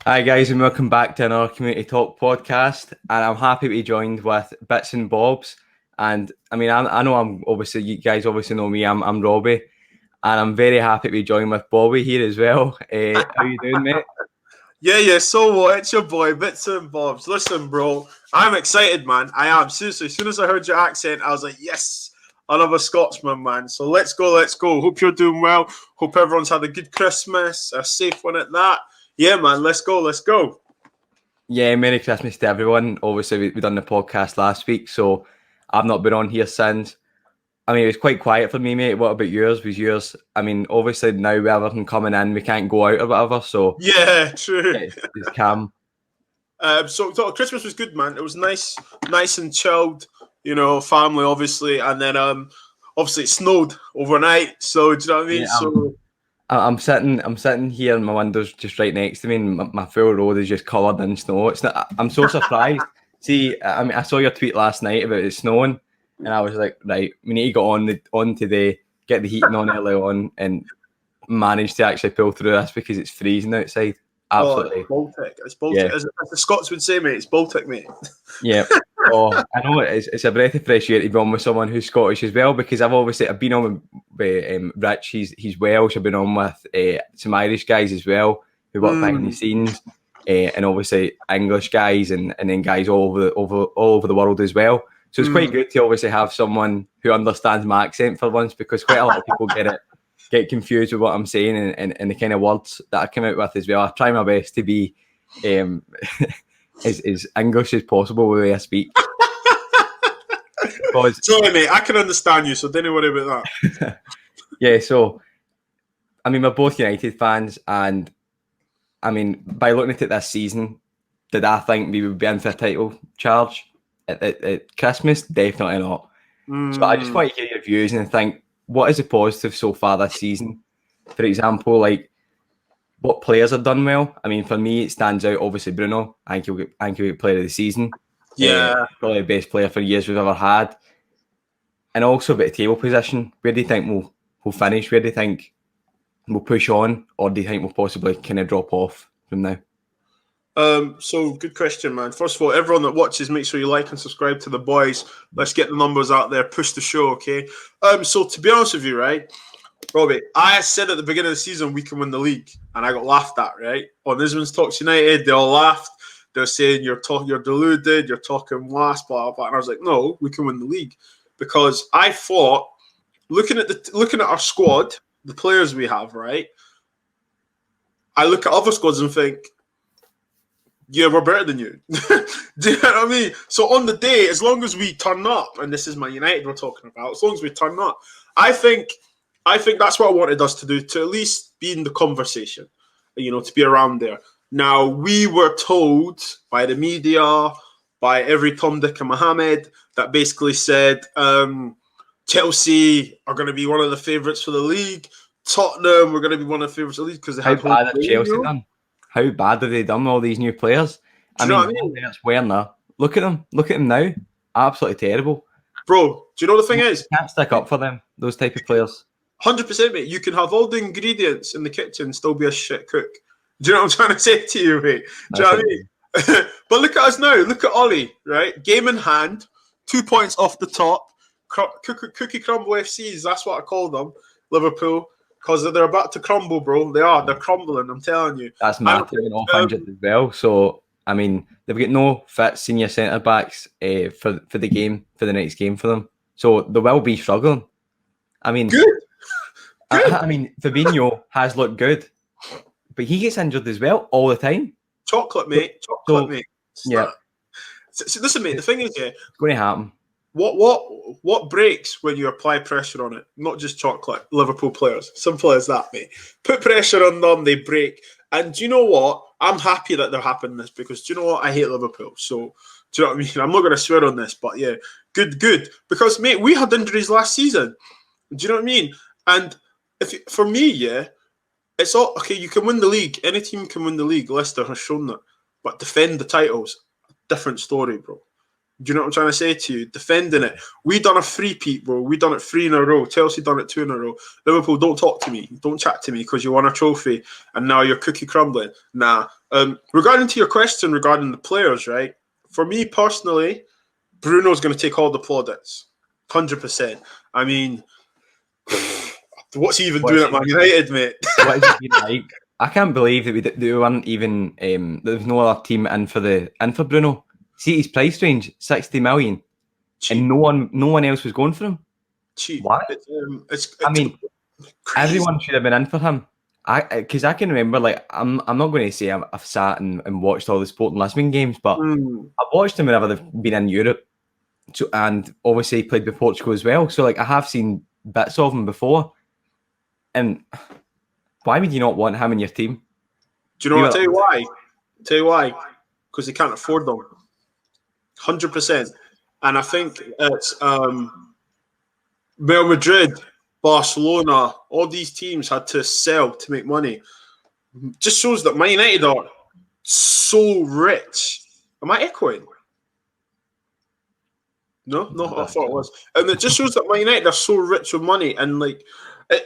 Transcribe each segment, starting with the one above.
Hi guys, and welcome back to another Community Talk podcast. And I'm happy to be joined with BitznBobz. And I mean, I know I'm obviously, you guys obviously know me. I'm Robbie, and I'm very happy to be joined with Bobby here as well. How you doing, mate? Yeah. So what? It's your boy BitznBobz. Listen, bro, I'm excited, man. I am seriously. As soon as I heard your accent, I was like, yes, another Scotsman, man. So let's go. Hope you're doing well. Hope everyone's had a good Christmas, a safe one at that. Yeah, man. Let's go. Yeah, Merry Christmas to everyone. Obviously, we done the podcast last week, so I've not been on here since. I mean, it was quite quiet for me, mate. What about yours? Was yours? I mean, obviously now with everything coming in, we can't go out or whatever. So Yeah, true. It's calm. So Christmas was good, man. It was nice and chilled. You know, family obviously, and then obviously it snowed overnight. So do you know what I mean? Yeah, So I'm sitting here, and my window's just right next to me, and my full road is just covered in snow. It's not. I'm so surprised. See, I mean, I saw your tweet last night about it snowing, and I was like, right, we need to go on today, get the heating on early on, and manage to actually pull through this because it's freezing outside. Absolutely, it's Baltic. Yeah. As the Scots would say, mate, it's Baltic, mate. Yeah. Oh, I know it's a breath of fresh air to be on with someone who's Scottish as well, because I've been on with Rich. He's Welsh. I've been on with some Irish guys as well who work behind the scenes, and obviously English guys and then guys all over the world as well. So it's quite good to obviously have someone who understands my accent for once, because quite a lot of people get confused with what I'm saying and the kind of words that I come out with as well. I try my best to be as English as possible with the way I speak. Sorry, mate, I can understand you, so don't worry about that. Yeah, so I mean, we're both United fans, and I mean, by looking at it this season, did I think we would be in for a title charge at Christmas? Definitely not. So I just want to hear your views and think, what is the positive so far this season? For example, like, what players have done well? I mean, for me, it stands out, obviously, Bruno. I think he'll get player of the season. Yeah. Probably the best player for years we've ever had. And also about the table position. Where do you think we'll finish? Where do you think we'll push on? Or do you think we'll possibly kind of drop off from now? So good question, man. First of all, everyone that watches, make sure you like and subscribe to the boys. Let's get the numbers out there, push the show, okay? So to be honest with you, right, Robbie, I said at the beginning of the season we can win the league, and I got laughed at, right? On Isman's Talks United, they all laughed. They're saying you're deluded, you're talking last, blah, blah, blah. And I was like, no, we can win the league. Because I thought, looking at our squad, the players we have, right? I look at other squads and think, yeah, we're better than you. Do you know what I mean? So on the day, as long as we turn up, and this is Man United we're talking about, as long as we turn up, I think that's what I wanted us to do, to at least be in the conversation, you know, to be around there. Now, we were told by the media, by every Tom, Dick and Mohammed, that basically said Chelsea are going to be one of the favourites for the league. Tottenham were going to be one of the favourites of the league because they had bad have Chelsea done? How bad have they done with all these new players? I mean? It's Werner. Look at them now. Absolutely terrible. Bro, do you know the thing is? You can't stick up for them, those type of players. 100%, mate. You can have all the ingredients in the kitchen and still be a shit cook. Do you know what I'm trying to say to you, mate? Do you know what I mean? But look at us now. Look at Ollie, right? Game in hand, 2 points off the top. Cookie Crumble FCs, that's what I call them, Liverpool. Because they're about to crumble, bro. They're crumbling, I'm telling you. That's Matip and off injured as well. So, I mean, they've got no fit senior centre-backs for the game, for the next game for them. So, they will be struggling. I mean, good. I mean, Fabinho has looked good, but he gets injured as well all the time. Chocolate, mate. Mate. Yeah. So, listen, mate, the thing is, it's going to happen. What breaks when you apply pressure on it? Not just chocolate. Liverpool players, simple as that, mate. Put pressure on them, they break. And do you know what? I'm happy that they're happening this, because do you know what? I hate Liverpool. So do you know what I mean? I'm not going to swear on this, but yeah, good. Because mate, we had injuries last season. Do you know what I mean? And for me, yeah, it's all okay. You can win the league. Any team can win the league. Leicester has shown that. But defend the titles, different story, bro. Do you know what I'm trying to say to you? Defending it. We done a three-peat, bro. We done it 3 in a row. Chelsea done it 2 in a row. Liverpool, don't talk to me. Don't chat to me because you won a trophy and now you're cookie crumbling. Nah. Regarding to your question regarding the players, right? For me personally, Bruno's going to take all the plaudits. 100%. I mean, what's he even doing at Man United, mate? What is it been like? I can't believe that we weren't even there was no other team in for Bruno. See his price range, 60 million, Cheap. and no one else was going for him. Cheap. What? It's I mean, crazy. Everyone should have been in for him. Because I can remember, like, I'm not going to say I've sat and watched all the Sporting Lisbon games, but I've watched them whenever they've been in Europe, so, and obviously played with Portugal as well. So, like, I have seen bits of him before. And why would you not want him in your team? Do you know what? I'll tell you why. Because they can't afford them. 100%. And I think it's Real Madrid, Barcelona, all these teams had to sell to make money. Just shows that Man United are so rich. Am I echoing? No, I thought it was. And it just shows that Man United are so rich with money. And like,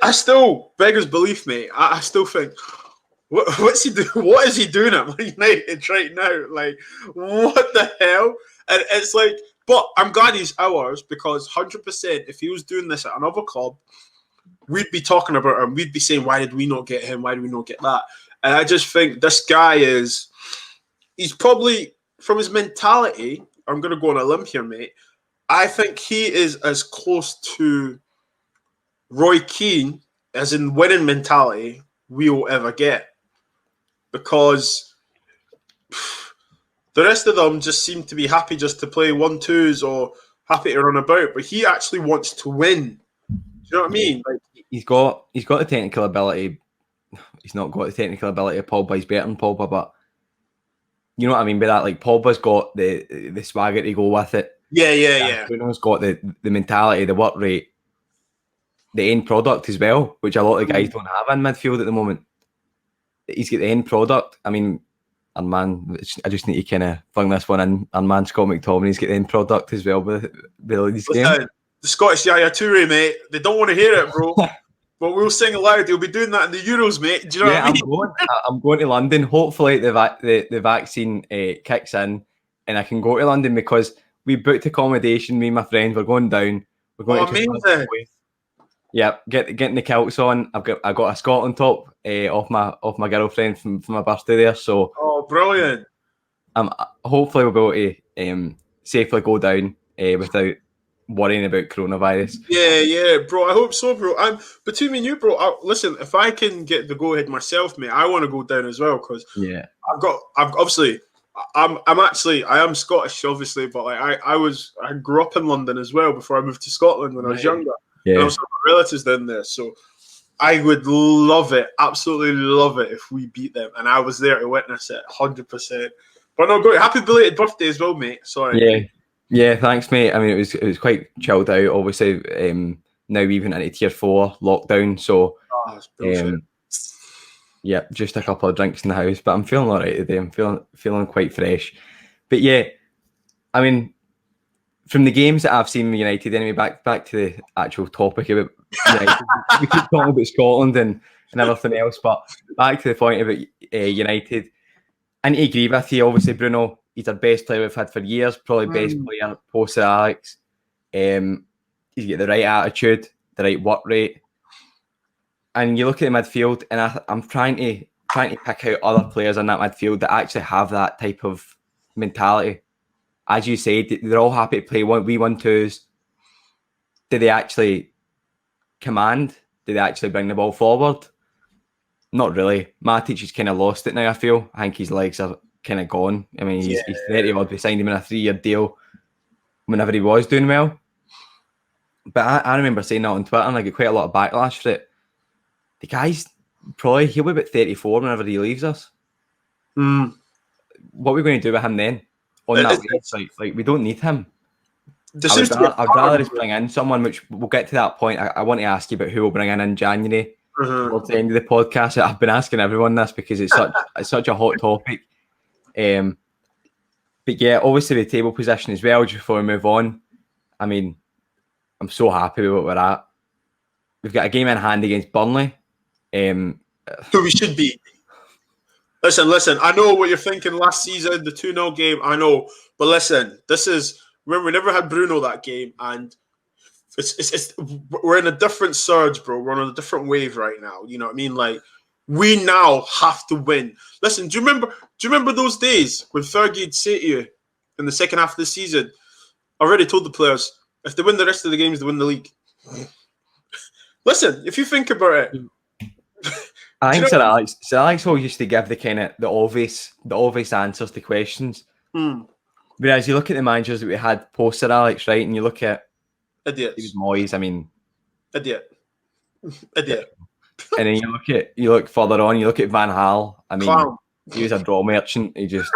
I still, beggars belief, mate. I still think, what's he doing? What is he doing at Man United right now? Like, what the hell? And it's like, but I'm glad he's ours because 100%, if he was doing this at another club, we'd be talking about him. We'd be saying, why did we not get him? Why did we not get that? And I just think this guy he's probably, from his mentality, I'm going to go on a limb here, mate. I think he is as close to Roy Keane, as in winning mentality, we'll ever get. Because the rest of them just seem to be happy just to play 1-2s or happy to run about. But he actually wants to win. Do you know what I mean? Like, he's got the technical ability. He's not got the technical ability of Pogba. He's better than Pogba, but you know what I mean by that. Like, Pogba's got the swagger to go with it. Yeah. Bruno's got the mentality, the work rate, the end product as well, which a lot of guys don't have in midfield at the moment. He's got the end product. I mean, and man, I just need to kind of fling this one in. And man, Scott McTominay's got the end product as well with this game. The Scottish Yaya Toure, mate. They don't want to hear it, bro. But we'll sing aloud. He'll be doing that in the Euros, mate. Do you know what I mean? I'm going to London. Hopefully, the vaccine kicks in, and I can go to London because we booked accommodation. Me and my friends, we're going down. We're going to amazing. Yeah, getting the kilts on. I got a Scotland top off my girlfriend from my birthday there. So brilliant. Hopefully we'll be able to safely go down without worrying about coronavirus. Yeah, bro. I hope so, bro. Between me and you, bro. Listen, if I can get the go ahead myself, mate, I want to go down as well because I am Scottish, obviously, but like I grew up in London as well before I moved to Scotland when I was younger. Yeah. And I also have relatives down there, so I would love it, absolutely love it if we beat them, and I was there to witness it, 100%. But no, great. Happy belated birthday as well, mate. Sorry. Yeah, thanks, mate. I mean, it was quite chilled out. Obviously, now even into tier 4 lockdown, so just a couple of drinks in the house. But I'm feeling all right today. I'm feeling quite fresh. But yeah, I mean, from the games that I've seen with United, anyway, back to the actual topic about United. We keep talking about Scotland and everything else, but back to the point about United. I need to agree with you. Obviously, Bruno, he's our best player we've had for years, probably best player post Alex. He's got the right attitude, the right work rate. And you look at the midfield, and I'm trying to pick out other players in that midfield that actually have that type of mentality. As you said, they're all happy to play 1-2s. Do they actually command? Do they actually bring the ball forward? Not really. Matic has kind of lost it now, I feel. I think his legs are kind of gone. I mean, he's 30 odd. We signed him in a 3-year deal whenever he was doing well. But I remember saying that on Twitter, and I get quite a lot of backlash for it. The guy's he'll be about 34 whenever he leaves us. What are we going to do with him then? On that website, like we don't need him. I'd rather just bring in someone, which we'll get to that point. I want to ask you about who we'll bring in January towards the end of the podcast. I've been asking everyone this because it's such a hot topic. But yeah, obviously the table position as well, just before we move on. I mean, I'm so happy with what we're at. We've got a game in hand against Burnley. Who we should beat. Listen. I know what you're thinking last season, the 2-0 game. I know. But listen, this is... Remember, we never had Bruno that game, and we're in a different surge, bro. We're on a different wave right now. You know what I mean? Like, we now have to win. Listen, do you remember those days when Fergie'd say to you in the second half of the season, I already told the players, if they win the rest of the games, they win the league. Listen, if you think about it, I think Sir Alex always used to give the kind of the obvious answers to questions. Whereas you look at the managers that we had post Sir Alex, right, and you look at idiots, Moyes. I mean, idiot. And then you look further on, you look at Van Gaal. I mean, Clown. He was a draw merchant. He just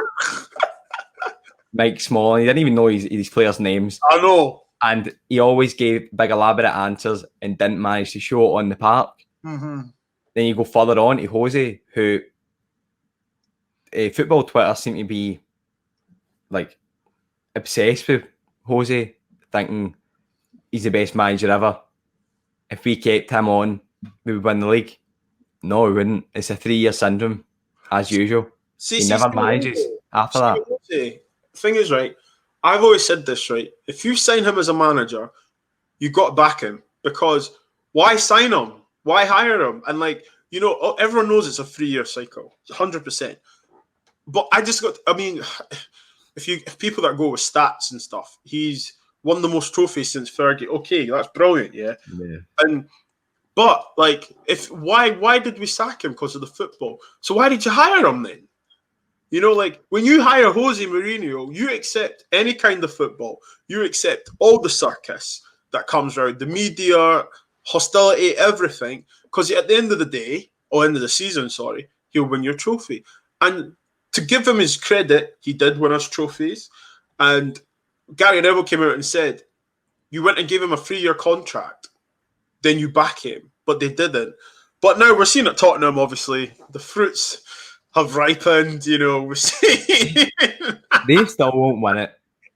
Mike Small. He didn't even know his players' names. I know. And he always gave big elaborate answers and didn't manage to show it on the park. Mm-hmm. Then you go further on to Jose, who football Twitter seemed to be like obsessed with Jose, thinking he's the best manager ever. If we kept him on, we would win the league. No, we wouldn't. It's a 3-year syndrome, as usual. He never manages after that. The thing is, right, I've always said this, right? If you sign him as a manager, you got to back him, because why sign him? Why hire him? And like, you know, everyone knows it's a 3-year cycle, 100%. But if people that go with stats and stuff, he's won the most trophies since Fergie. Okay, that's brilliant, yeah. But like, why did we sack him? Because of the football. So why did you hire him then? You know, like, when you hire Jose Mourinho, you accept any kind of football. You accept all the circus that comes around, the media, hostility, everything. Because at the end of the day, or end of the season, sorry, he'll win your trophy. And to give him his credit, he did win us trophies. And Gary Neville came out and said, you went and gave him a 3-year contract, then you back him. But they didn't. But now we're seeing at Tottenham, obviously, the fruits have ripened, you know. We're seeing... They still won't win it.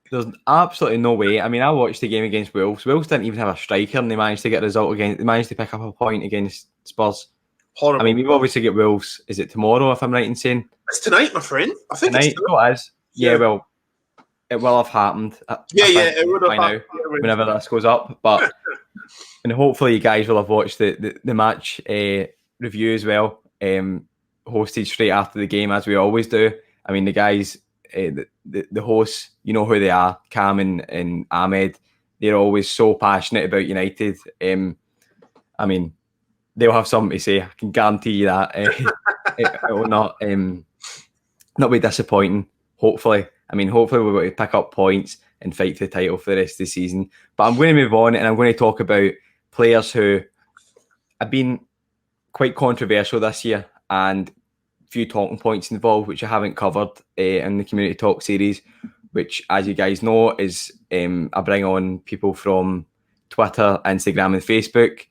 There's absolutely no way. I mean, I watched the game against Wolves. Wolves didn't even have a striker, and they managed to get a result against. They managed to pick up a point against Spurs. Horrible. I mean, we've obviously got Wolves. Is it tomorrow, if I'm right in saying? It's tonight, my friend. I think tonight. It's tonight. Oh, it is. Yeah, well, it will have happened. It would have happened now, whenever this goes up. But and hopefully you guys will have watched the match review as well, hosted straight after the game, as we always do. I mean, the guys, the hosts, you know who they are, Cam and Ahmed. They're always so passionate about United. I mean, they'll have something to say. I can guarantee you that. It will not be disappointing. Hopefully. I mean, hopefully we're going to pick up points and fight for the title for the rest of the season. But I'm going to move on, and I'm going to talk about players who have been quite controversial this year, and a few talking points involved, which I haven't covered in the Community Talk series, which, as you guys know, is I bring on people from Twitter, Instagram, and Facebook,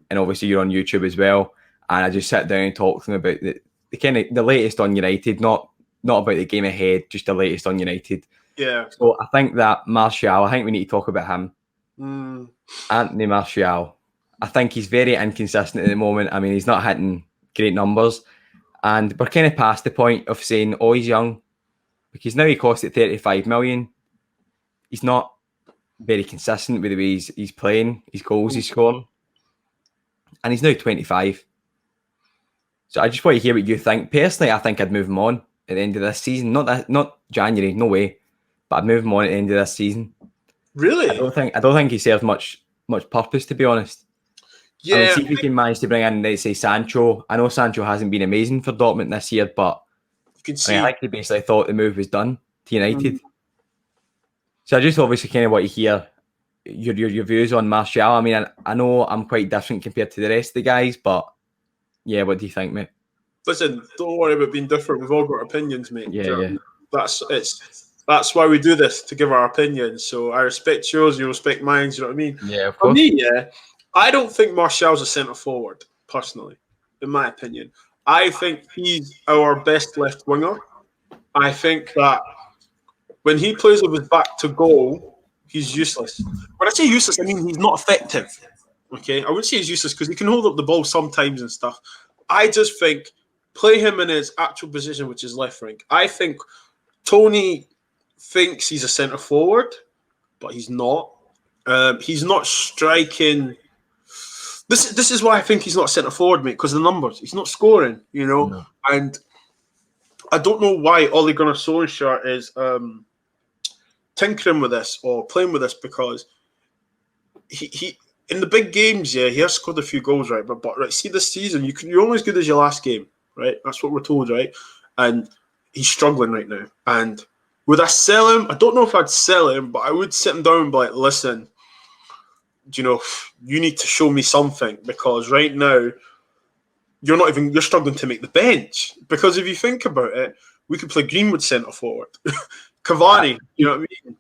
and obviously you're on YouTube as well. And I just sit down and talk to them about the kind of the latest on United, not about the game ahead, just the latest on United. Yeah. So I think that Martial, I think we need to talk about him. Anthony Martial. I think he's very inconsistent at the moment. I mean, he's not hitting great numbers. And we're kind of past the point of saying, oh, he's young. Because now he costs at 35 million. He's not very consistent with the way he's playing, his goals he's scoring. And he's now 25. So I just want to hear what you think. Personally, I think I'd move him on at the end of this season. Not January, no way. But I'd move him on at the end of this season. Really? I don't think he serves much purpose, to be honest. Yeah. I mean, see if we can manage to bring in, let's say, Sancho. I know Sancho hasn't been amazing for Dortmund this year, but you can see. I think he basically thought the move was done to United. So I just obviously kind of want to hear your views on Martial. I mean, I know I'm quite different compared to the rest of the guys, but yeah, what do you think, mate? Listen, don't worry about being different. We've all got opinions, mate. Yeah. That's why we do this, to give our opinions. So I respect yours, you respect mine. You know what I mean? Yeah, of course. For me, I don't think Martial's a centre forward, personally, in my opinion. I think he's our best left winger. I think that when he plays with his back to goal, he's useless. When I say useless, I mean he's not effective. Okay, I wouldn't say he's useless because he can hold up the ball sometimes and stuff. I just think play him in his actual position, which is left wing. I think Tony thinks he's a centre forward, but he's not. He's not striking. This is why I think he's not a centre forward, mate, because the numbers. He's not scoring, No. And I don't know why Ole Gunnar Solskjaer is tinkering with this or playing with this, because he in the big games, yeah, he has scored a few goals, right? But right, see this season, you're only as good as your last game, right? That's what we're told, right? And he's struggling right now. And would I sell him? I don't know if I'd sell him, but I would sit him down and be like, listen, you need to show me something, because right now you're struggling to make the bench. Because if you think about it, we could play Greenwood centre forward, Cavani. You know what I mean?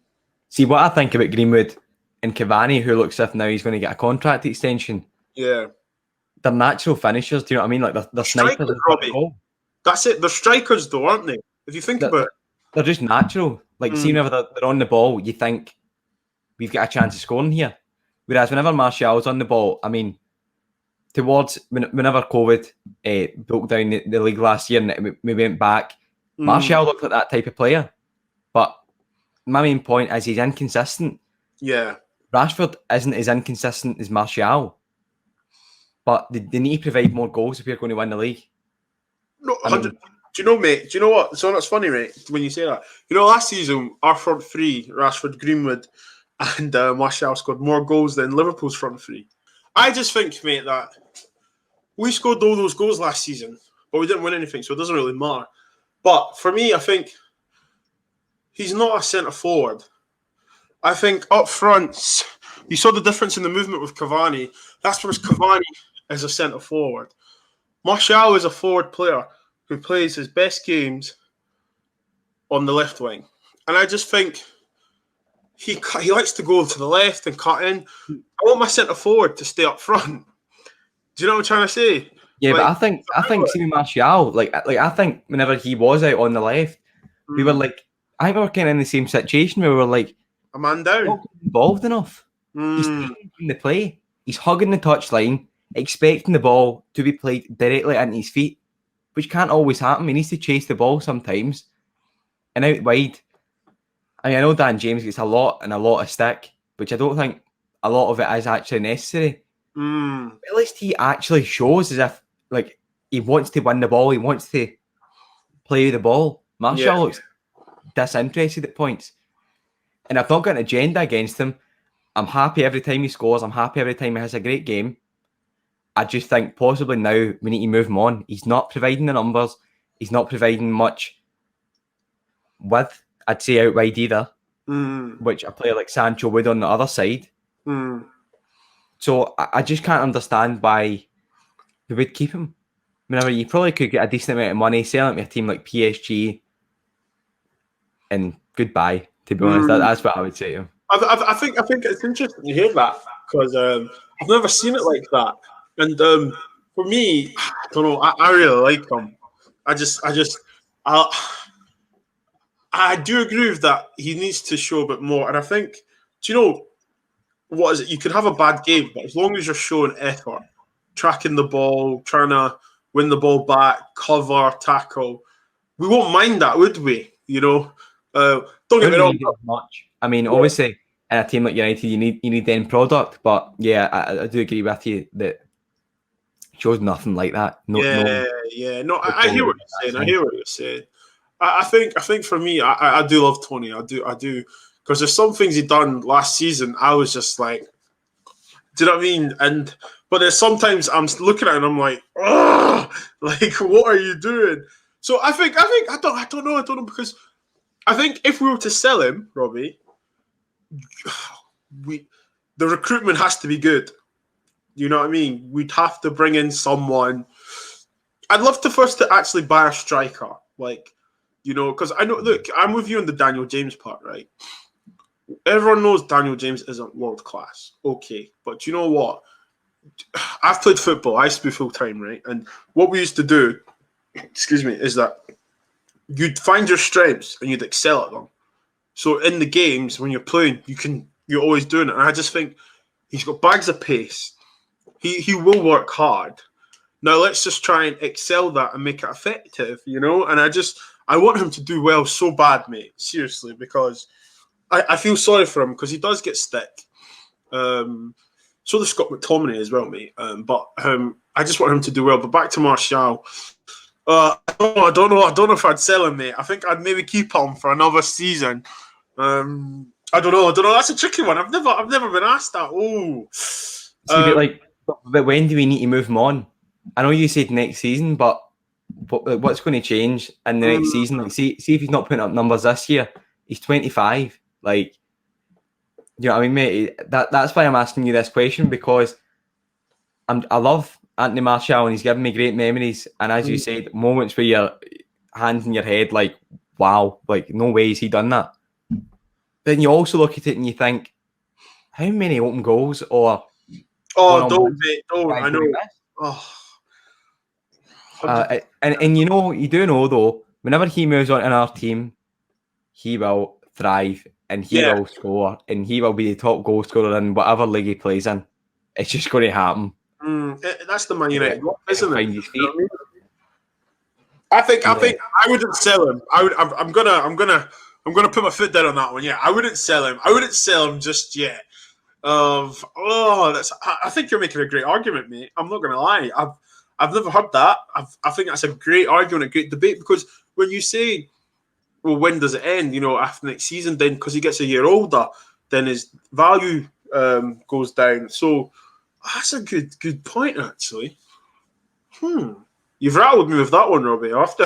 See, what I think about Greenwood and Cavani, who looks as if now he's going to get a contract extension. Yeah, they're natural finishers. Do you know what I mean? Like they're snipers. Robbie. That's it. They're strikers, though, aren't they? If you think about it, they're just natural. Like, see, whenever they're on the ball, you think we've got a chance of scoring here. Whereas whenever Martial's on the ball, I mean, whenever COVID broke down the league last year and we went back, Martial looked like that type of player. But my main point is he's inconsistent. Yeah. Rashford isn't as inconsistent as Martial. But they need to provide more goals if you're going to win the league. No, 100. Do you know, mate? Do you know what? So that's funny, mate, when you say that. Last season, our front three, Rashford, Greenwood, and Martial scored more goals than Liverpool's front three. I just think, mate, that we scored all those goals last season, but we didn't win anything, so it doesn't really matter. But for me, I think he's not a centre forward. I think up front, you saw the difference in the movement with Cavani. That's because Cavani is a centre forward. Martial is a forward player who plays his best games on the left wing. And I just think he likes to go to the left and cut in. I want my centre forward to stay up front. Do you know what I'm trying to say? Yeah, but I think see Martial, like I think whenever he was out on the left, we were like, I think we were kind of in the same situation where we were like, a man down. Not involved enough. He's taking the play. He's hugging the touchline, expecting the ball to be played directly into his feet, which can't always happen. He needs to chase the ball sometimes. And out wide, I know Dan James gets a lot of stick, which I don't think a lot of it is actually necessary. But at least he actually shows as if like he wants to win the ball, he wants to play the ball. Martial looks disinterested at points. And I've not got an agenda against him. I'm happy every time he scores. I'm happy every time he has a great game. I just think possibly now we need to move him on. He's not providing the numbers. He's not providing much width, I'd say, out wide either, which a player like Sancho would on the other side. So I just can't understand why they would keep him. Whenever you probably could get a decent amount of money, sell him to a team like PSG, and goodbye. To be honest, that's what I would say to him. I think it's interesting to hear that, because I've never seen it like that. And for me, I don't know. I really like him. I do agree with that. He needs to show a bit more. And I think, do you know what is it? You can have a bad game, but as long as you're showing effort, tracking the ball, trying to win the ball back, cover, tackle, we won't mind that, would we? Don't get me wrong. Much. I mean, obviously, in a team like United, you need the end product. But yeah, I do agree with you that shows nothing like that. No, I hear what you're saying. I think for me, I do love Tony. I do, because there's some things he done last season. I was just like, do you know what I mean? But there's sometimes I'm looking at it and I'm like, oh, like, what are you doing? So I think I don't know, because I think if we were to sell him, Robbie, the recruitment has to be good. You know what I mean? We'd have to bring in someone. I'd love to first to actually buy a striker, because I know. Look, I'm with you on the Daniel James part, right? Everyone knows Daniel James isn't world class, okay, but you know what? I've played football. I used to be full time, right? And what we used to do, is that you'd find your strengths and you'd excel at them. So in the games when you're playing, you're always doing it. And I just think he's got bags of pace. He will work hard. Now let's just try and excel that and make it effective, And I want him to do well so bad, mate. Seriously, because I feel sorry for him because he does get stick. So does Scott McTominay as well, mate. But I just want him to do well. But back to Martial. I don't know if I'd sell him, mate. I think I'd maybe keep him for another season. I don't know. That's a tricky one. I've never been asked that. But when do we need to move him on? I know you said next season, but what's going to change in the next season? Like, see if he's not putting up numbers this year. He's 25. Like, you know what I mean, mate? That's why I'm asking you this question, because I love Anthony Martial and he's given me great memories. And as you said, moments where your hands in your head, like, wow, like, no way has he done that. Then you also look at it and you think, how many open goals or don't, mate, don't. I know. And you do know though, whenever he moves on in our team, he will thrive and he will score and he will be the top goal scorer in whatever league he plays in. It's just going to happen. That's the Man United, isn't it? I think I wouldn't sell him. I'm gonna put my foot down on that one. Yeah, I wouldn't sell him. I wouldn't sell him just yet. I think you're making a great argument, mate. I'm not gonna lie. I've never heard that. I think that's a great argument, a great debate, because when you say, well, when does it end? After next season, then because he gets a year older, then his value goes down. So that's a good point, actually. You've rattled me with that one, Robbie. After.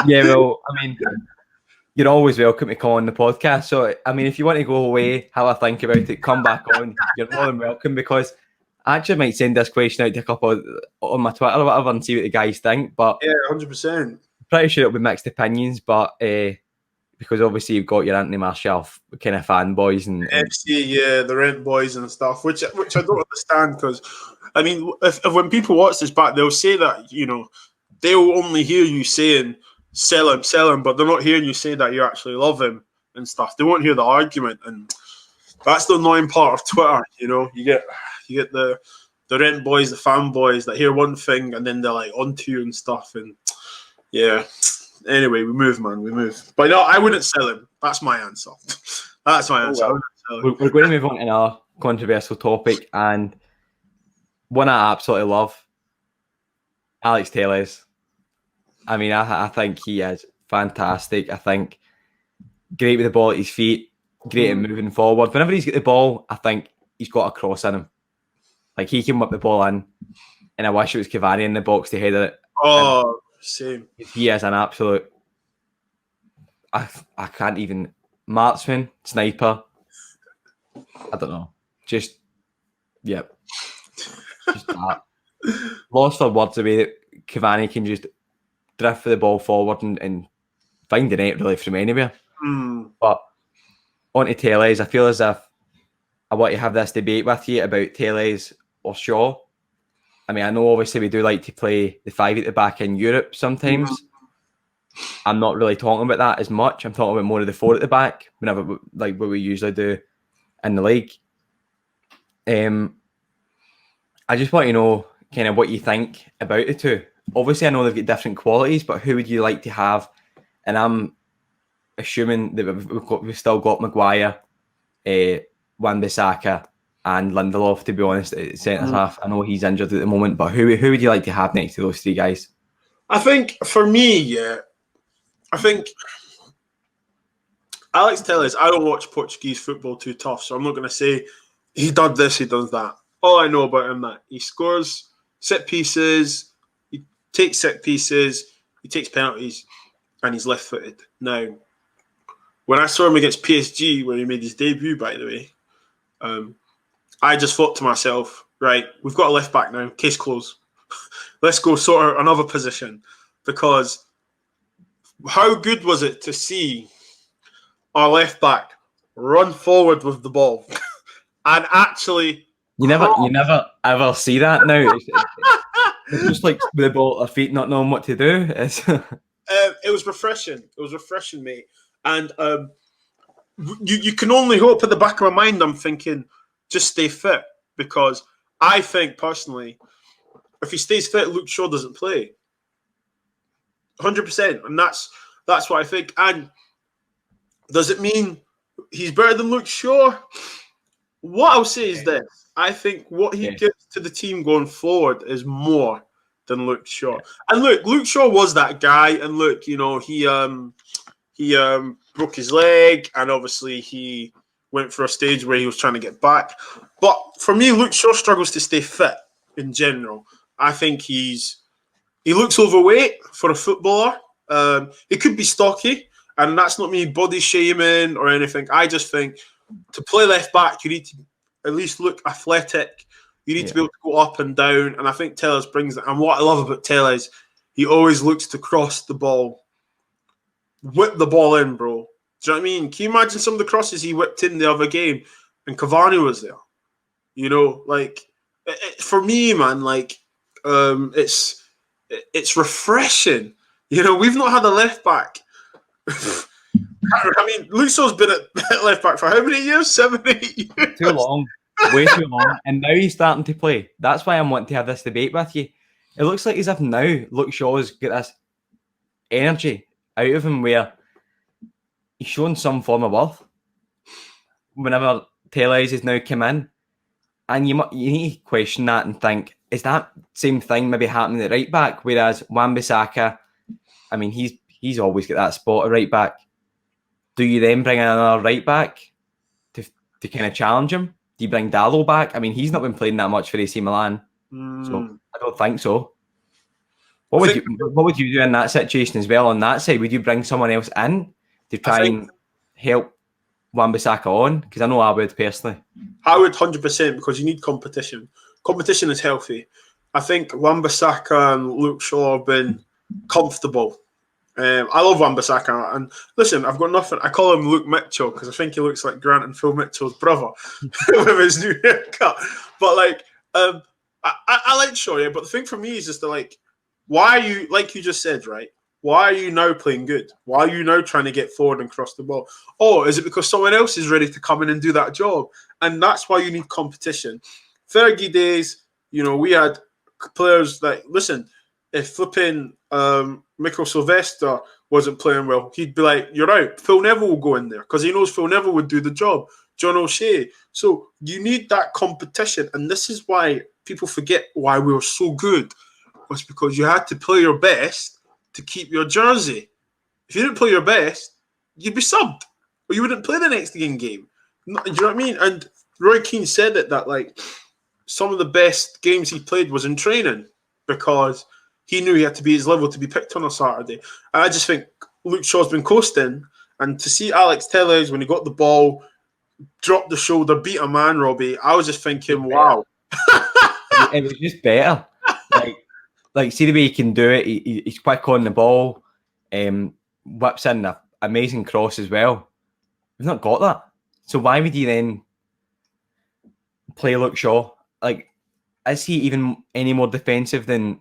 Yeah, well, I mean, you're always welcome to come on the podcast. So, I mean, if you want to go away, have a think about it, come back on, you're more than welcome, because I actually might send this question out to a couple on my Twitter or whatever and see what the guys think. But yeah, 100%. Pretty sure it'll be mixed opinions, but because obviously you've got your Anthony Martial kind of fanboys and FC, the rent boys and stuff, which I don't understand, because I mean, if when people watch this back, they'll say that they'll only hear you saying sell him, but they're not hearing you say that you actually love him and stuff. They won't hear the argument, and that's the annoying part of Twitter. You get the rent boys, the fanboys that hear one thing and then they're like onto you and stuff, and yeah. Anyway, we move. But no, I wouldn't sell him. That's my answer. That's my answer. We're going to move on to another controversial topic, and one I absolutely love, Alex Telles. I mean, I think he is fantastic. I think great with the ball at his feet, great at moving forward. Whenever he's got the ball, I think he's got a cross in him. Like, he can whip the ball in, and I wish it was Cavani in the box to header it. Oh, same. He is an absolute, I can't even, marksman, sniper. I don't know. Just that. Lost for words the way that Cavani can just drift the ball forward and find the net really from anywhere. But on to Telles, I feel as if I want to have this debate with you about Telles or Shaw. I mean, I know obviously we do like to play the 5 at the back in Europe sometimes. I'm not really talking about that as much. I'm talking about more of the 4 at the back, whenever, like what we usually do in the league. I just want to know kind of what you think about the two. Obviously, I know they've got different qualities, but who would you like to have? And I'm assuming that we've still got Maguire, Wan-Bissaka, and Lindelof, to be honest, at centre half. I know he's injured at the moment, but who would you like to have next to those 3 guys? I think for me, I think Alex Telles, I don't watch Portuguese football too tough, so I'm not going to say he does this, he does that. All I know about him that he scores set pieces, he takes set pieces, he takes penalties, and he's left-footed. Now, when I saw him against PSG, where he made his debut, by the way, I just thought to myself, right, we've got a left back now, case closed. Let's go sort out another position, because how good was it to see our left back run forward with the ball and actually... You never ever see that now. It's just like with the ball at their feet, not knowing what to do. It was refreshing. It was refreshing, mate. And you can only hope. At the back of my mind, I'm thinking, just stay fit, because I think personally, if he stays fit, Luke Shaw doesn't play. 100%, and that's what I think. And does it mean he's better than Luke Shaw? What I'll say is this: I think what he gives to the team going forward is more than Luke Shaw. And look, Luke Shaw was that guy. And look, you know, he broke his leg, and obviously he went for a stage where he was trying to get back. But for me, Luke Shaw struggles to stay fit in general. I think he looks overweight for a footballer. He could be stocky, and that's not me body shaming or anything. I just think to play left back, you need to at least look athletic. You need to be able to go up and down, and I think Tellez brings that. And what I love about Tellez, he always looks to cross the ball, whip the ball in, bro. Do you know what I mean? Can you imagine some of the crosses he whipped in the other game, and Cavani was there? You know, like for me, man, like it's refreshing. You know, we've not had a left back. I mean, Luke Shaw's been at left back for how many years? 7, 8 years? Too long. Way too long. And now he's starting to play. That's why I'm wanting to have this debate with you. It looks like as if now Luke Shaw's got this energy out of him where he's shown some form of worth. Whenever Tellez has now come in, and you need to question that and think, is that same thing maybe happening at right back? Whereas Wan-Bissaka, I mean, he's always got that spot at right back. Do you then bring in another right back to kind of challenge him? Do you bring Dallo back? I mean, he's not been playing that much for AC Milan, so I don't think so. What would you do in that situation as well? On that side, would you bring someone else in to try and help Wan-Bissaka on? Because I know I would personally. I would 100%, because you need competition. Competition is healthy. I think Wan-Bissaka and Luke Shaw have been comfortable. I love Wan-Bissaka, and listen, I've got nothing. I call him Luke Mitchell because I think he looks like Grant and Phil Mitchell's brother with his new haircut. But like, I like Shaw, yeah. But the thing for me is just like, why are you, like you just said, right? Why are you now playing good? Why are you now trying to get forward and cross the ball? Oh, is it because someone else is ready to come in and do that job? And that's why you need competition. Fergie days, you know, we had players like, listen, if flipping Michael Sylvester wasn't playing well, he'd be like, you're out. Phil Neville will go in there because he knows Phil Neville would do the job. John O'Shea. So you need that competition. And this is why people forget why we were so good. Was because you had to play your best to keep your jersey. If you didn't play your best, you'd be subbed. Or you wouldn't play the next game. Do you know what I mean? And Roy Keane said that like some of the best games he played was in training because he knew he had to be his level to be picked on a Saturday. And I just think Luke Shaw's been coasting. And to see Alex Tellez, when he got the ball, drop the shoulder, beat a man, Robbie, I was just thinking, wow. It was just better. Like, see the way he can do it. He's quick on the ball. Whips in an amazing cross as well. We've not got that. So why would you then play Luke Shaw? Like, is he even any more defensive than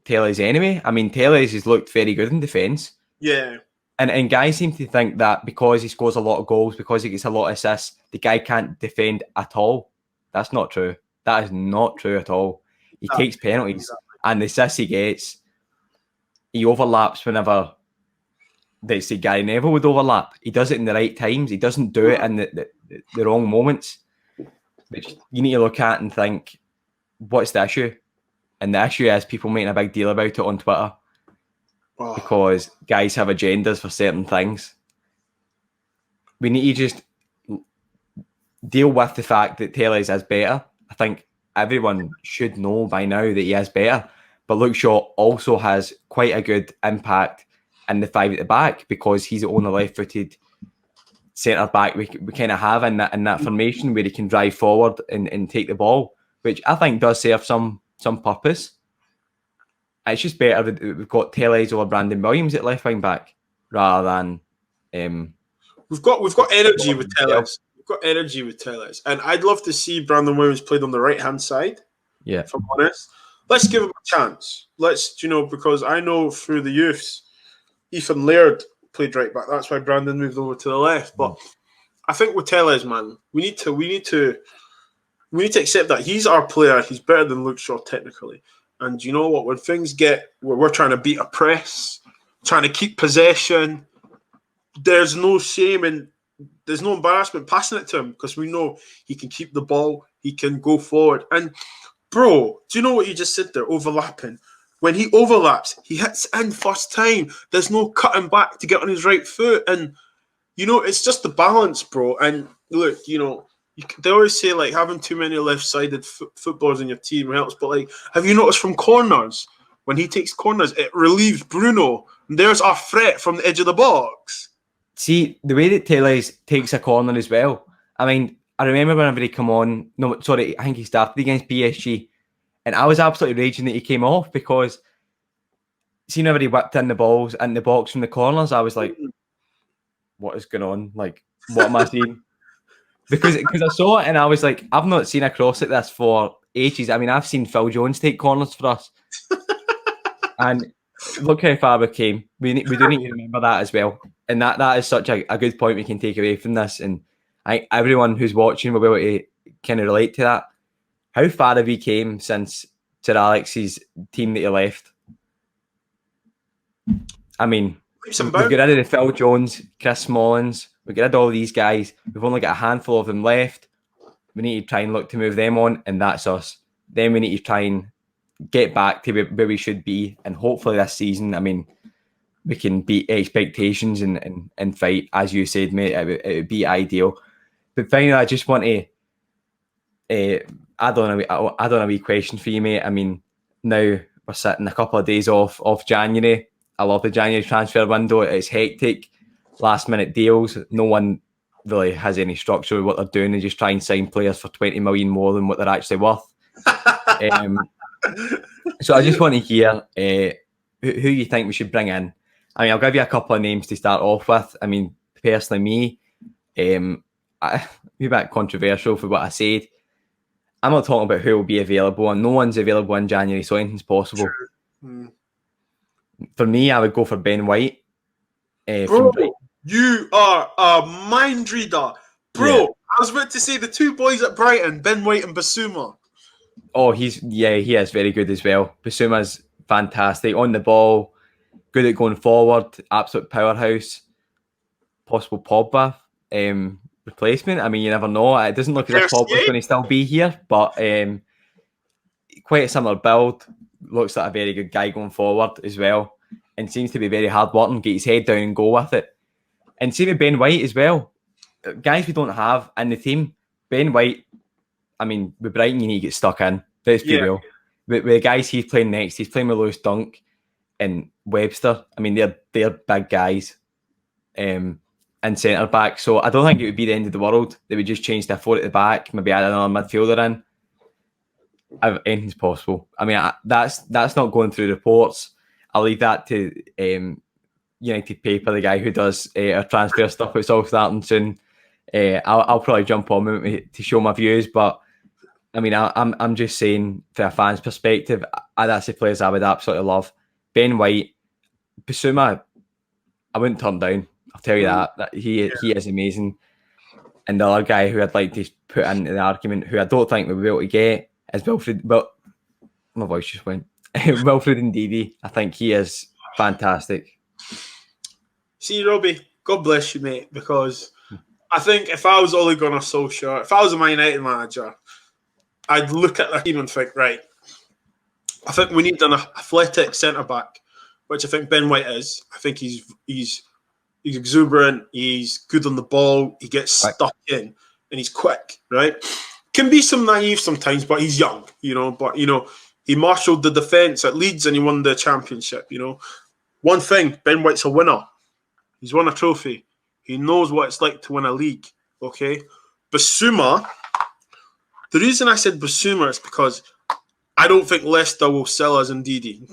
Tellez anyway? I mean, Tellez has looked very good in defence. Yeah. And guys seem to think that because he scores a lot of goals, because he gets a lot of assists, the guy can't defend at all. That's not true. That is not true at all. He takes penalties, and the assists he gets, he overlaps whenever they say Gary Neville would overlap. He does it in the right times. He doesn't do it in the wrong moments, which you need to look at and think, what's the issue? And the issue is people making a big deal about it on Twitter because guys have agendas for certain things. We need to just deal with the fact that Tellez is better. I think everyone should know by now that he is better. But Luke Shaw also has quite a good impact in the five at the back because he's the only left-footed centre back we kind of have in that formation where he can drive forward and take the ball, which I think does serve some purpose. It's just better that we've got Tellez over Brandon Williams at left wing back rather than we've got energy with Tellez. We've got energy with Tellez, and I'd love to see Brandon Williams played on the right hand side. Yeah, if I'm honest, let's give him a chance. Let's, because I know through the youths, Ethan Laird played right back. That's why Brandon moved over to the left. But I think with Telles, man, we need to accept that he's our player. He's better than Luke Shaw technically. And you know what? When things get where we're trying to beat a press, trying to keep possession, there's no shame and there's no embarrassment passing it to him because we know he can keep the ball, he can go forward. And bro, do you know what you just said there? Overlapping. When he overlaps, he hits in first time. There's no cutting back to get on his right foot. And, you know, it's just the balance, bro. And look, you know, they always say, like, having too many left-sided footballers in your team helps. But, like, have you noticed from corners, when he takes corners, it relieves Bruno. And there's our threat from the edge of the box. See, the way that Telles takes a corner as well. I mean, I remember whenever he come on, no, sorry, I think he started against PSG. And I was absolutely raging that he came off because seeing whenever he whipped in the balls in the box from the corners, I was like, what is going on? Like, what am I seeing? Because I saw it and I was like, I've not seen a cross like this for ages. I mean, I've seen Phil Jones take corners for us. And look how far we came. We do need to remember that as well. And that is such a good point we can take away from this. And everyone who's watching will be able to kind of relate to that. How far have we came since Sir Alex's team that he left? I mean, we've got rid of the Phil Jones, Chris Smallins. We've got rid of all these guys. We've only got a handful of them left. We need to try and look to move them on, and that's us. Then we need to try and get back to where we should be. And hopefully this season, I mean, we can beat expectations and fight. As you said, mate, it would be ideal. But finally, I just want to add on a wee question for you, mate. I mean, now we're sitting a couple of days off January. I love the January transfer window. It's hectic, last minute deals. No one really has any structure with what they're doing. They just try and sign players for 20 million more than what they're actually worth. So I just want to hear who you think we should bring in. I mean, I'll give you a couple of names to start off with. I mean, personally, me, a bit controversial for what I said. I'm not talking about who will be available, and no one's available in January, so anything's possible. For me, I would go for Ben White. Bro, you are a mind reader. Bro, yeah. I was about to say the two boys at Brighton, Ben White and Basuma. Oh, he is very good as well. Basuma's fantastic. On the ball, good at going forward, absolute powerhouse. Possible Pogba replacement. I mean, you never know. It doesn't look as if Pogba's going to still be here, but quite a similar build. Looks like a very good guy going forward as well, and seems to be very hard working. Get his head down and go with it. And see with Ben White as well, guys we don't have in the team. Ben White, I mean, with Brighton, you need to get stuck in. Let's be real. With the guys he's playing next, he's playing with Lewis Dunk and Webster. I mean, they're big guys. And centre back. So I don't think it would be the end of the world. They would just change their 4 at the back, maybe add another midfielder in. Anything's possible. I mean, that's not going through reports. I'll leave that to United Paper, the guy who does our transfer stuff. It's all starting soon. I'll probably jump on to show my views, but I mean, I'm just saying from a fan's perspective, that's the players I would absolutely love. Ben White, Basuma, I wouldn't turn down. I'll tell you that he is amazing. And the other guy who I'd like to put into the argument, who I don't think we'll be able to get, is Wilfred. But my voice just went. Wilfred Ndidi. I think he is fantastic. See, Robbie, God bless you, mate. Because I think if I was Ole Gunnar Solskjaer, if I was a Man United manager, I'd look at the team and think, right, I think we need an athletic centre back, which I think Ben White is. I think he's exuberant, he's good on the ball, he gets stuck in, and he's quick, right? Can be some naive sometimes, but he's young, But, he marshalled the defence at Leeds and he won the championship, One thing, Ben White's a winner. He's won a trophy. He knows what it's like to win a league, okay? Basuma, the reason I said Basuma is because I don't think Leicester will sell us Ndidi,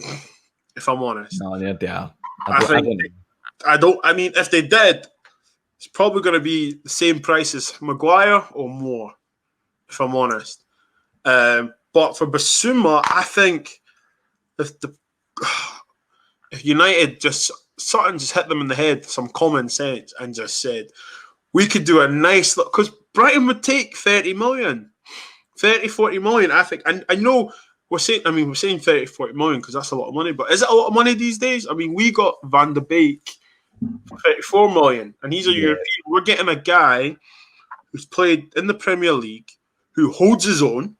if I'm honest. No, they are. I mean, if they did, it's probably going to be the same price as Maguire or more, if I'm honest. But for Basuma, I think if United just Sutton just hit them in the head, some common sense, and just said, we could do a nice look, because Brighton would take 30 million, 30, 40 million, I think. And I know we're saying 30, 40 million because that's a lot of money, but is it a lot of money these days? I mean, we got Van de Beek for 34 million, and he's a European. We're getting a guy who's played in the Premier League, who holds his own,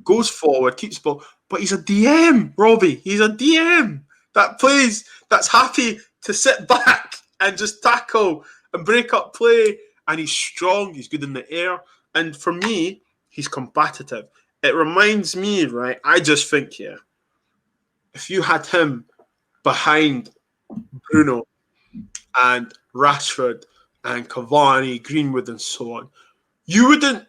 goes forward, keeps the ball, but he's a DM, Robbie. He's a DM that plays, that's happy to sit back and just tackle and break up play, and he's strong, he's good in the air, and for me, he's combative. It reminds me, right, I just think here, if you had him behind Bruno and Rashford and Cavani, Greenwood, and so on, you wouldn't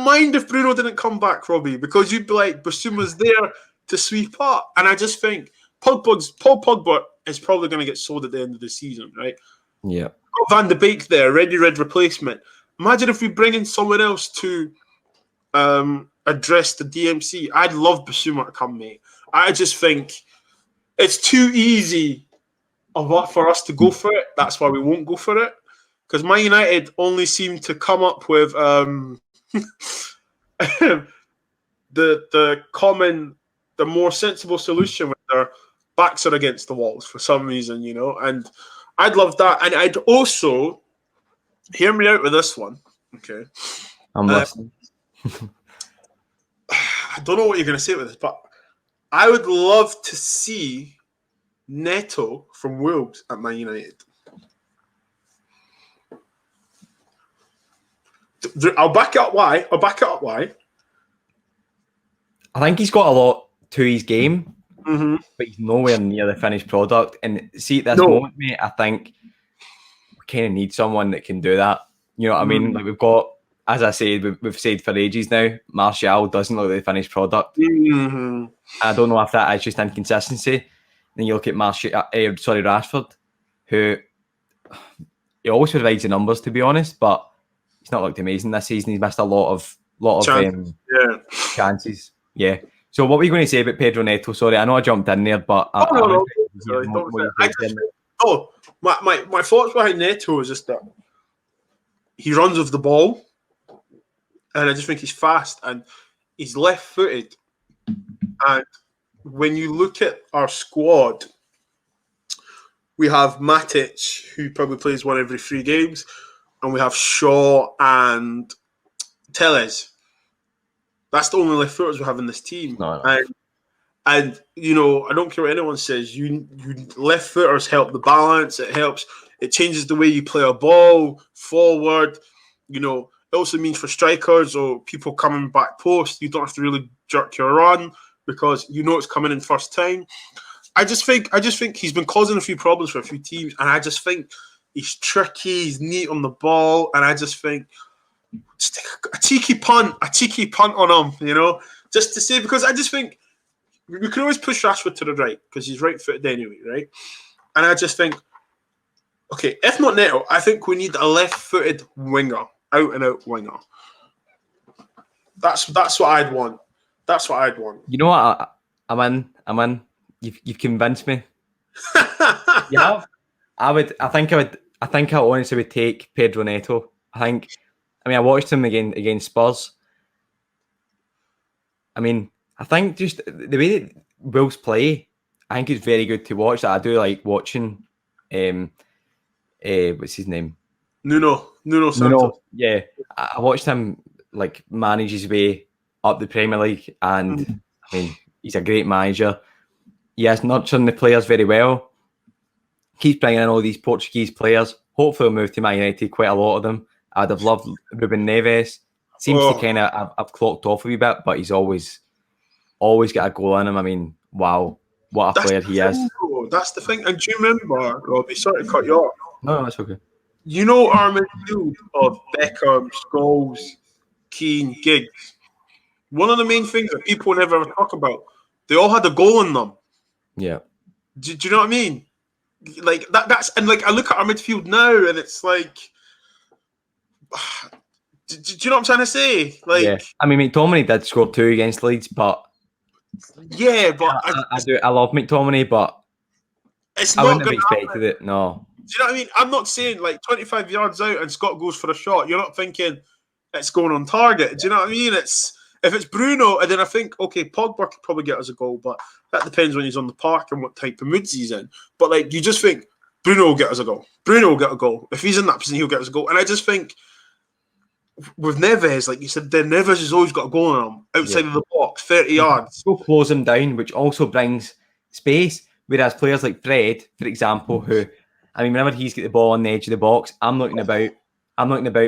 mind if Bruno didn't come back, Robbie, because you'd be like, Bissouma's there to sweep up. And I just think Paul Pogba is probably going to get sold at the end of the season, right? Yeah. Got Van de Beek there, ready red replacement. Imagine if we bring in someone else to address the DMC. I'd love Bissouma to come, mate. I just think it's too easy for us to go for it. That's why we won't go for it. Because Man United only seem to come up with the more sensible solution when their backs are against the walls for some reason, you know. And I'd love that. And I'd also, hear me out with this one, okay? I'm listening. I don't know what you're going to say with this, but I would love to see Neto from Wolves at Man United. I'll back it up why. I think he's got a lot to his game, but he's nowhere near the finished product. And see, at this moment, mate, I think we kind of need someone that can do that. You know what I mean? Like, we've got, as I said, we've said for ages now, Martial doesn't look like the finished product. I don't know if that is just inconsistency. Then you look at Rashford, who he always provides the numbers, to be honest, but he's not looked amazing this season. He's missed a lot of chances. Yeah. So what were you going to say about Pedro Neto? Sorry, I know I jumped in there, but my thoughts behind Neto is just that he runs with the ball, and I just think he's fast and he's left-footed. And when you look at our squad, we have Matic, who probably plays one every 3 games, and we have Shaw and Telles. That's the only left-footers we have in this team. No. And you know, I don't care what anyone says, you left-footers help the balance, it changes the way you play a ball forward. You know, it also means for strikers or people coming back post, you don't have to really jerk your run because you know it's coming in first time. I just think he's been causing a few problems for a few teams, and I just think he's tricky, he's neat on the ball, and I just think just a cheeky punt on him, you know, just to say, because I just think we can always push Rashford to the right because he's right-footed anyway, right? And I just think, okay, if not Neto, I think we need a left-footed winger, out-and-out winger. That's what I'd want. You know what? I'm in. You've convinced me. You have. I think I honestly would take Pedro Neto. I mean, I watched him against Spurs. I mean, I think just the way that Wolves play, I think it's very good to watch. I do like watching. What's his name? Nuno Santos. Yeah, I watched him like manage his way up the Premier League, and I mean, he's a great manager. He has nurturing the players very well. Keeps bringing in all these Portuguese players. Hopefully, he'll move to Man United. Quite a lot of them. I'd have loved Ruben Neves. Seems to kind of I've clocked off a wee bit, but he's always got a goal in him. I mean, wow, what a player he is. That's the thing. And do you remember, Robbie? Sorry to cut you off. No, that's okay. You know our midfield of Beckham, Scholes, Keane, Giggs. One of the main things that people never ever talk about, they all had a goal in them. Yeah. Do you know what I mean? Like that's and like I look at our midfield now and it's like, do you know what I'm trying to say? Like, yeah. I mean, McTominay did score 2 against Leeds, but yeah, but I love McTominay, but It's I not wouldn't have going to expected happen. it. No. Do you know what I mean? I'm not saying like 25 yards out and Scott goes for a shot. You're not thinking it's going on target. Do you know what I mean? If it's Bruno, and then I think, okay, Pogba could probably get us a goal, but that depends when he's on the park and what type of moods he's in. But like, you just think Bruno will get us a goal. Bruno will get a goal. If he's in that position, he'll get us a goal. And I just think with Neves, like you said, then Neves has always got a goal on him outside of the box, 30 yards. Go close him down, which also brings space. Whereas players like Fred, for example, who, I mean, whenever he's got the ball on the edge of the box, I'm looking about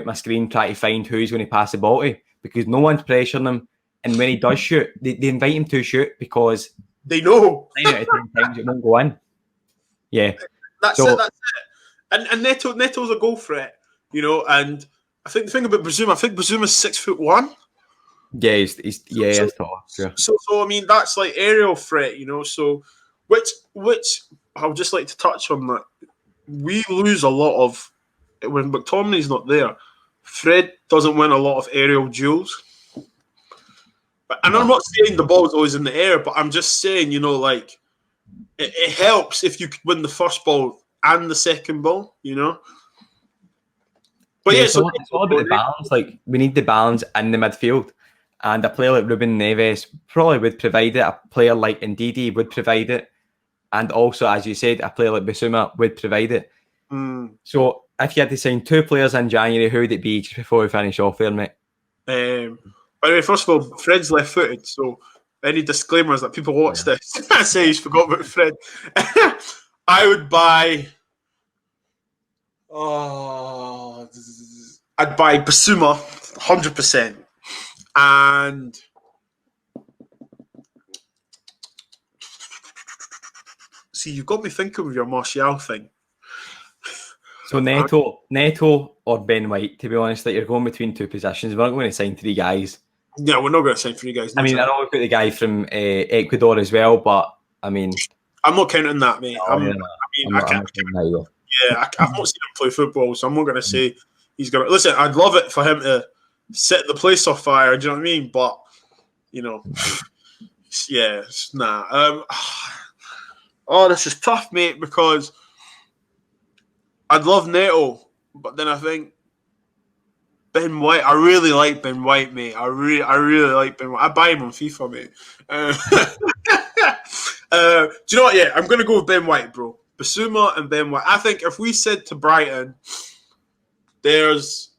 my screen trying to find who's going to pass the ball to, because no one's pressuring him. And when he does shoot, they invite him to shoot because they know 9 out of 10 times it won't go in. Yeah, that's it. And Neto's a goal threat, you know. And I think the thing about Bazuma, I think Bazuma's 6'1". Yeah, he's tall. Sure. So I mean, that's like aerial threat, you know. So which I would just like to touch on that. We lose a lot of when McTominay's not there. Fred doesn't win a lot of aerial duels. And I'm not saying the ball's always in the air, but I'm just saying, you know, like it helps if you could win the first ball and the second ball, you know. But it's all about the balance. Like, we need the balance in the midfield, and a player like Ruben Neves probably would provide it. A player like Ndidi would provide it, and also, as you said, a player like Bissouma would provide it. So, if you had to sign 2 players in January, who would it be? Just before we finish off there, mate. By the way, first of all, Fred's left-footed, so any disclaimers that people watch this say he's forgot about Fred. I would buy. I'd buy Bissouma 100%, and see, you've got me thinking with your Martial thing. So Neto or Ben White, to be honest, like, you're going between 2 positions. We're not going to sign 3 guys. Yeah, we're not going to sign 3 guys. I mean, I know we've got the guy from Ecuador as well, but I mean, I'm not counting that, mate. I've not seen him play football, so I'm not going to say he's going to. Listen, I'd love it for him to set the place on fire. Do you know what I mean? But you know, yeah, nah. This is tough, mate, because I'd love Neto, but then I think Ben White. I really like Ben White, mate. I really like Ben White. I buy him on FIFA, mate. Do you know what? Yeah, I'm going to go with Ben White, bro. Bissouma and Ben White. I think if we said to Brighton, there's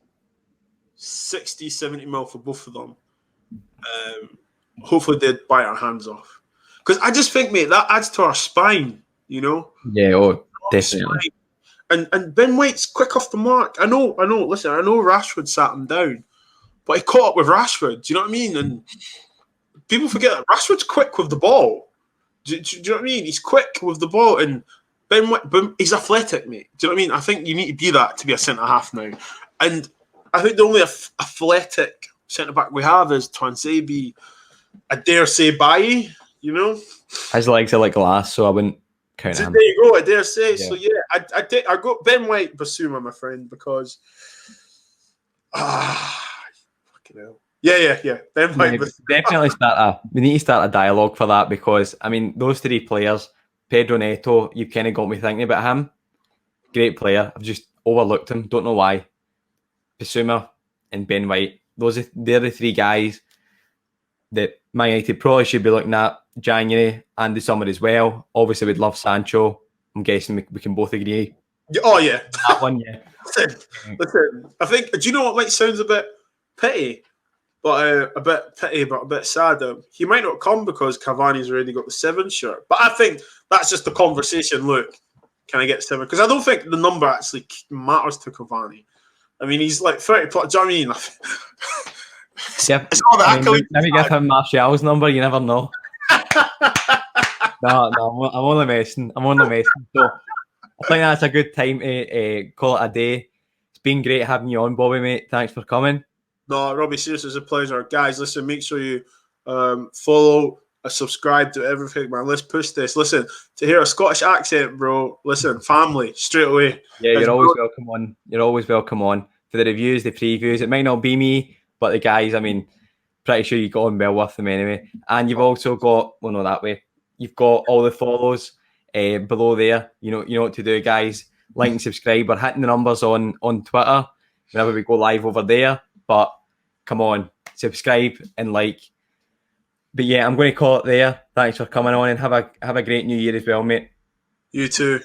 60, 70 mil for both of them, hopefully they'd bite our hands off. Because I just think, mate, that adds to our spine, you know? Yeah, definitely. And Ben White's quick off the mark. I know. Listen, I know Rashford sat him down, but he caught up with Rashford. Do you know what I mean? And people forget that Rashford's quick with the ball. Do you know what I mean? He's quick with the ball, and Ben White, he's athletic, mate. Do you know what I mean? I think you need to be that to be a centre half now. And I think the only athletic centre back we have is Twansebi. I dare say Bailly. You know, his legs are like glass, so I wouldn't count him. There you go. I dare say. Yeah. So yeah, I got Ben White, Bissouma, my friend, because fucking hell. Yeah. Ben White. Definitely we need to start a dialogue for that, because I mean, those 3 players, Pedro Neto, you've kind of got me thinking about him. Great player. I've just overlooked him. Don't know why. Bissouma and Ben White. They're the 3 guys that Man United probably should be looking at January and the summer as well. Obviously, we'd love Sancho. I'm guessing we can both agree. Oh, yeah. That one, yeah. Listen, I think, do you know what might sound a bit petty? But a bit sad. He might not come because Cavani's already got the 7 shirt. But I think that's just the conversation. Look, can I get 7? Because I don't think the number actually matters to Cavani. I mean, he's like 30 plus. Do you know what I mean? It's all that maybe give him Martial's number. You never know. No, I'm only messing. So I think that's a good time to call it a day. It's been great having you on, Bobby, mate. Thanks for coming. No, Robbie, seriously, it's a pleasure. Guys, listen, make sure you follow, subscribe to everything, man. Let's push this. Listen, to hear a Scottish accent, bro, listen, family, straight away. Yeah, you're always welcome on. You're always welcome on for the reviews, the previews. It might not be me, but the guys, I mean, pretty sure you got on well with them anyway. And you've also got, well, no, that way. You've got all the follows below there. You know what to do, guys. Like and subscribe. We're hitting the numbers on Twitter whenever we go live over there. But come on, subscribe and like. But yeah, I'm going to call it there. Thanks for coming on, and have a great new year as well, mate. You too.